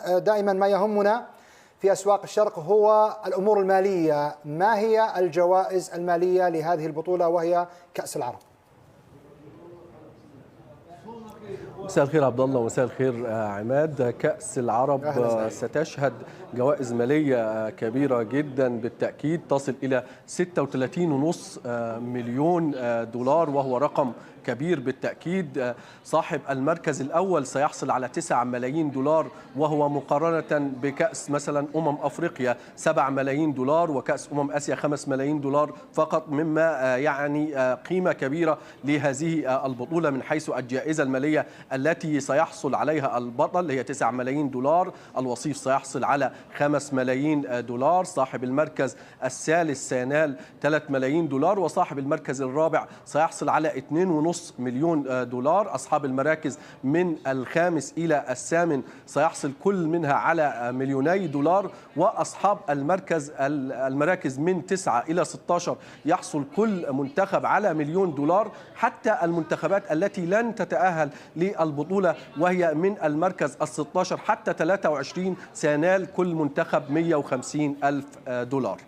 دائما ما يهمنا في أسواق الشرق هو الأمور المالية. ما هي الجوائز المالية لهذه البطولة وهي كأس العرب؟ مساء الخير عبد الله ومساء الخير عماد. كأس العرب ستشهد جوائز مالية كبيرة جدا بالتأكيد، تصل إلى 36.5 مليون دولار، وهو رقم كبير بالتأكيد. صاحب المركز الأول سيحصل على 9 ملايين دولار، وهو مقارنة بكأس مثلا أفريقيا 7 ملايين دولار، وكأس آسيا 5 ملايين دولار فقط، مما يعني قيمة كبيرة لهذه البطولة من حيث الجائزة المالية التي سيحصل عليها البطل، هي 9 ملايين دولار. الوصيف سيحصل على 5 ملايين دولار، صاحب المركز الثالث سينال 3 ملايين دولار، وصاحب المركز الرابع سيحصل على 2.5 مليون دولار. أصحاب المراكز من الخامس إلى الثامن سيحصل كل منها على 2 دولار، وأصحاب المراكز من 9 إلى 16 يحصل كل منتخب على 1,000,000 دولار، حتى المنتخبات التي لن تتأهل للبطولة وهي من المركز ال16 حتى 23 سينال كل منتخب 150,000 دولار.